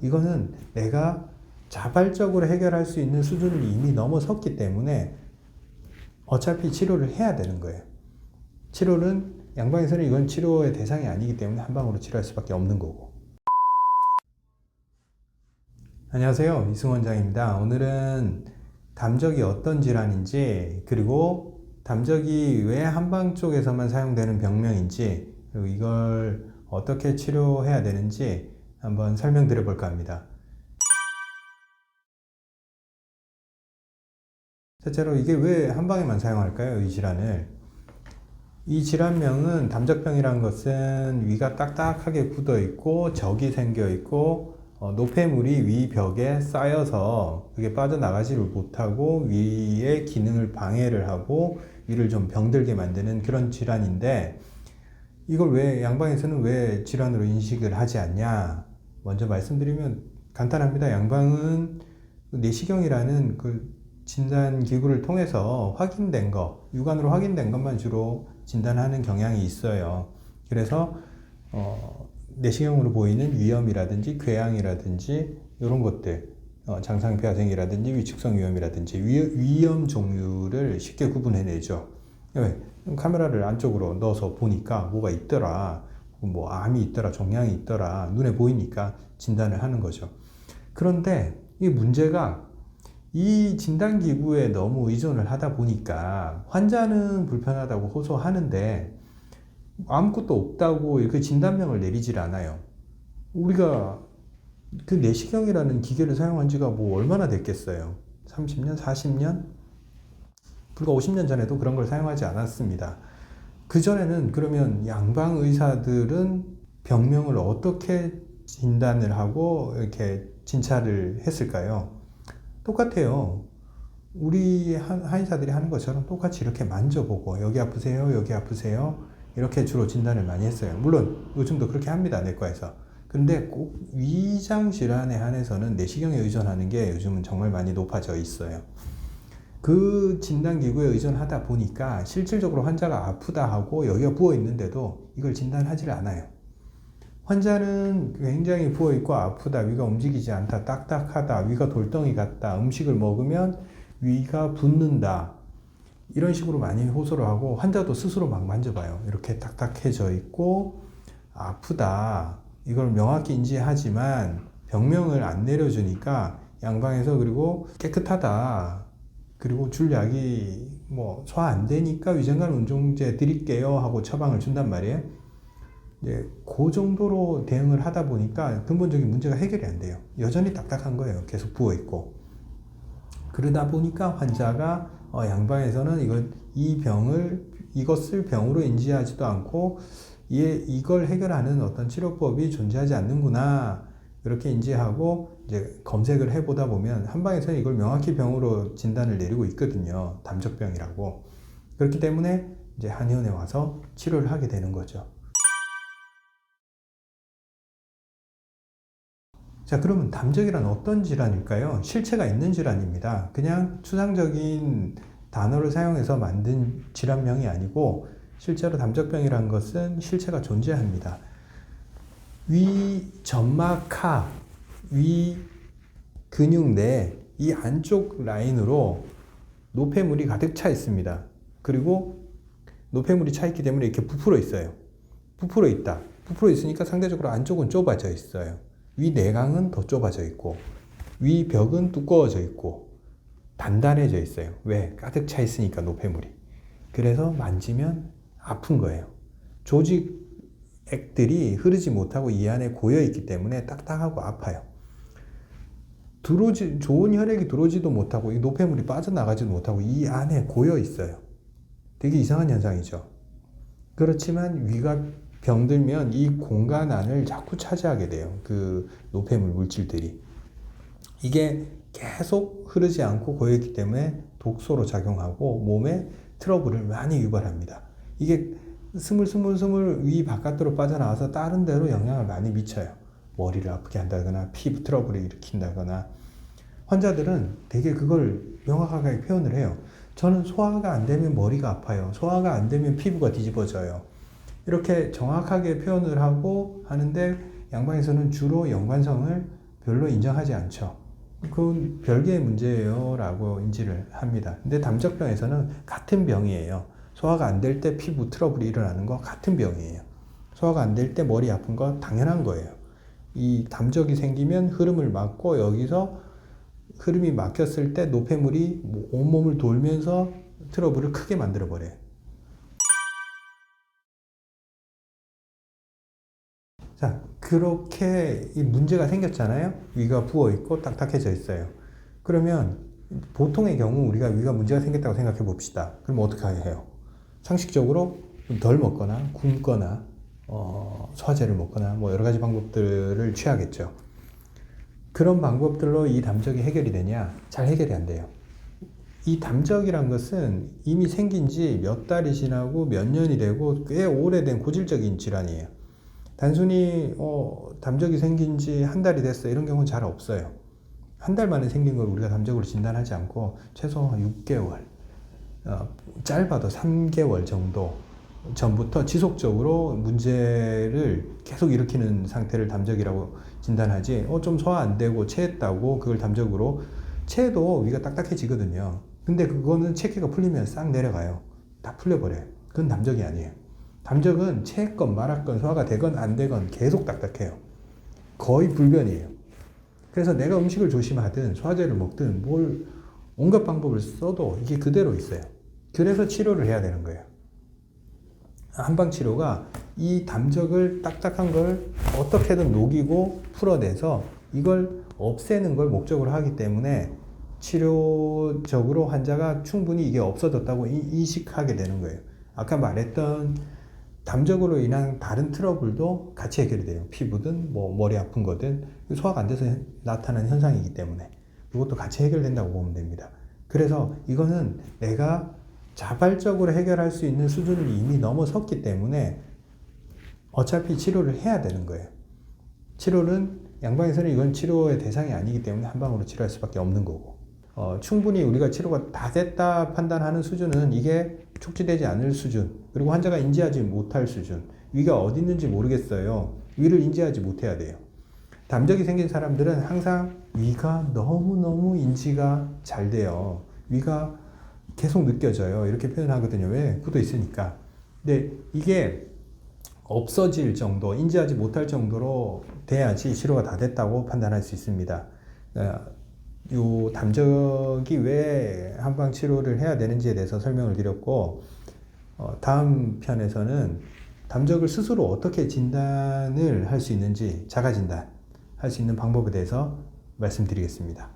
이거는 내가 자발적으로 해결할 수 있는 수준을 이미 넘어섰기 때문에 어차피 치료를 해야 되는 거예요. 치료는 양방에서는 이건 치료의 대상이 아니기 때문에 한방으로 치료할 수밖에 없는 거고. 안녕하세요, 이승 원장입니다. 오늘은 담적이 어떤 질환인지, 그리고 담적이 왜 한방 쪽에서만 사용되는 병명인지, 그리고 이걸 어떻게 치료해야 되는지 한번 설명드려 볼까 합니다. 첫째로 이게 왜 한방에만 사용할까요? 이 질환을. 이 질환명은 담적병이라는 것은 위가 딱딱하게 굳어 있고 적이 생겨 있고 노폐물이 위 벽에 쌓여서 그게 빠져나가지를 못하고 위의 기능을 방해를 하고 위를 좀 병들게 만드는 그런 질환인데, 이걸 왜 양방에서는 왜 질환으로 인식을 하지 않냐? 먼저 말씀드리면 간단합니다. 양방은 내시경이라는 그 진단 기구를 통해서 확인된 거, 육안으로 확인된 것만 주로 진단하는 경향이 있어요. 그래서 내시경으로 보이는 위염이라든지 궤양이라든지 이런 것들, 장상폐하생이라든지 위축성 위염이라든지 위염 종류를 쉽게 구분해내죠. 왜? 카메라를 안쪽으로 넣어서 보니까 뭐가 있더라, 뭐 암이 있더라, 종양이 있더라, 눈에 보이니까 진단을 하는 거죠. 그런데 이 문제가 이 진단기구에 너무 의존을 하다 보니까 환자는 불편하다고 호소하는데 아무것도 없다고 그 진단명을 내리질 않아요. 우리가 그 내시경이라는 기계를 사용한 지가 뭐 얼마나 됐겠어요? 30년? 40년? 불과 50년 전에도 그런 걸 사용하지 않았습니다. 그전에는 그러면 양방 의사들은 병명을 어떻게 진단을 하고 이렇게 진찰을 했을까요? 똑같아요. 우리 한의사들이 하는 것처럼 똑같이 이렇게 만져보고 여기 아프세요? 여기 아프세요? 이렇게 주로 진단을 많이 했어요. 물론 요즘도 그렇게 합니다, 내과에서. 근데 꼭 위장 질환에 한해서는 내시경에 의존하는 게 요즘은 정말 많이 높아져 있어요. 그 진단기구에 의존하다 보니까 실질적으로 환자가 아프다 하고 여기가 부어 있는데도 이걸 진단하지를 않아요. 환자는 굉장히 부어있고 아프다, 위가 움직이지 않다, 딱딱하다, 위가 돌덩이 같다, 음식을 먹으면 위가 붓는다, 이런 식으로 많이 호소를 하고 환자도 스스로 막 만져봐요. 이렇게 딱딱해져 있고 아프다, 이걸 명확히 인지하지만 병명을 안 내려주니까 양방에서 그리고 깨끗하다, 그리고 줄 약이 뭐 소화 안 되니까 위생관 운종제 드릴게요 하고 처방을 준단 말이에요. 그 정도로 대응을 하다 보니까 근본적인 문제가 해결이 안 돼요. 여전히 딱딱한 거예요. 계속 부어있고. 그러다 보니까 환자가 양방에서는 이것을 병으로 인지하지도 않고 이걸 해결하는 어떤 치료법이 존재하지 않는구나, 이렇게 인지하고 이제 검색을 해보다 보면 한방에서는 이걸 명확히 병으로 진단을 내리고 있거든요. 담적병이라고. 그렇기 때문에 이제 한의원에 와서 치료를 하게 되는 거죠. 자, 그러면 담적이란 어떤 질환일까요? 실체가 있는 질환입니다. 그냥 추상적인 단어를 사용해서 만든 질환명이 아니고 실제로 담적병이라는 것은 실체가 존재합니다. 위 점막하, 위 근육 내 이 안쪽 라인으로 노폐물이 가득 차 있습니다. 그리고 노폐물이 차 있기 때문에 이렇게 부풀어 있어요. 부풀어 있다. 부풀어 있으니까 상대적으로 안쪽은 좁아져 있어요. 위 내강은 더 좁아져 있고 위 벽은 두꺼워져 있고 단단해져 있어요. 왜? 가득 차 있으니까 노폐물이. 그래서 만지면 아픈 거예요. 조직액들이 흐르지 못하고 이 안에 고여 있기 때문에 딱딱하고 아파요. 좋은 혈액이 들어오지도 못하고 이 노폐물이 빠져나가지도 못하고 이 안에 고여 있어요. 되게 이상한 현상이죠. 그렇지만 위가 병들면 이 공간 안을 자꾸 차지하게 돼요. 그 노폐물 물질들이. 이게 계속 흐르지 않고 고여있기 때문에 독소로 작용하고 몸에 트러블을 많이 유발합니다. 이게 스물스물 위 바깥으로 빠져나와서 다른 데로 영향을 많이 미쳐요. 머리를 아프게 한다거나 피부 트러블을 일으킨다거나. 환자들은 되게 그걸 명확하게 표현을 해요. 저는 소화가 안 되면 머리가 아파요. 소화가 안 되면 피부가 뒤집어져요. 이렇게 정확하게 표현을 하고 하는데 양방에서는 주로 연관성을 별로 인정하지 않죠. 그건 별개의 문제예요 라고 인지를 합니다. 근데 담적병에서는 같은 병이에요. 소화가 안 될 때 피부 트러블이 일어나는 거 같은 병이에요. 소화가 안 될 때 머리 아픈 거 당연한 거예요. 이 담적이 생기면 흐름을 막고 여기서 흐름이 막혔을 때 노폐물이 온몸을 돌면서 트러블을 크게 만들어 버려요. 자, 그렇게 이 문제가 생겼잖아요. 위가 부어 있고 딱딱해져 있어요. 그러면 보통의 경우 우리가 위가 문제가 생겼다고 생각해 봅시다. 그럼 어떻게 해요? 상식적으로 덜 먹거나 굶거나 소화제를 먹거나 뭐 여러 가지 방법들을 취하겠죠. 그런 방법들로 이 담적이 해결이 되냐? 잘 해결이 안 돼요. 이 담적이란 것은 이미 생긴 지 몇 달이 지나고 몇 년이 되고 꽤 오래된 고질적인 질환이에요. 단순히 담적이 생긴 지 한 달이 됐어 이런 경우는 잘 없어요. 한 달 만에 생긴 걸 우리가 담적으로 진단하지 않고 최소 6개월, 짧아도 3개월 정도 전부터 지속적으로 문제를 계속 일으키는 상태를 담적이라고 진단하지, 좀 소화 안 되고 체했다고 그걸 담적으로, 체해도 위가 딱딱해지거든요. 근데 그거는 체기가 풀리면 싹 내려가요. 다 풀려버려요. 그건 담적이 아니에요. 담적은 체했건 말았건 소화가 되건 안 되건 계속 딱딱해요. 거의 불변이에요. 그래서 내가 음식을 조심하든 소화제를 먹든 뭘 온갖 방법을 써도 이게 그대로 있어요. 그래서 치료를 해야 되는 거예요. 한방치료가 이 담적을 딱딱한 걸 어떻게든 녹이고 풀어내서 이걸 없애는 걸 목적으로 하기 때문에 치료적으로 환자가 충분히 이게 없어졌다고 인식하게 되는 거예요. 아까 말했던 담적으로 인한 다른 트러블도 같이 해결이 돼요. 피부든 뭐 머리 아픈 거든 소화가 안 돼서 나타나는 현상이기 때문에 그것도 같이 해결된다고 보면 됩니다. 그래서 이거는 내가 자발적으로 해결할 수 있는 수준을 이미 넘어섰기 때문에 어차피 치료를 해야 되는 거예요. 치료는 양방에서는 이건 치료의 대상이 아니기 때문에 한방으로 치료할 수밖에 없는 거고, 충분히 우리가 치료가 다 됐다 판단하는 수준은 이게 촉지되지 않을 수준, 그리고 환자가 인지하지 못할 수준, 위가 어디 있는지 모르겠어요. 위를 인지하지 못해야 돼요. 담적이 생긴 사람들은 항상 위가 너무너무 인지가 잘 돼요. 위가 계속 느껴져요. 이렇게 표현하거든요. 왜? 굳어 있으니까. 근데 이게 없어질 정도, 인지하지 못할 정도로 돼야지 치료가 다 됐다고 판단할 수 있습니다. 요 담적이 왜 한방 치료를 해야 되는지에 대해서 설명을 드렸고, 다음 편에서는 담적을 스스로 어떻게 진단을 할 수 있는지, 자가 진단 할 수 있는 방법에 대해서 말씀드리겠습니다.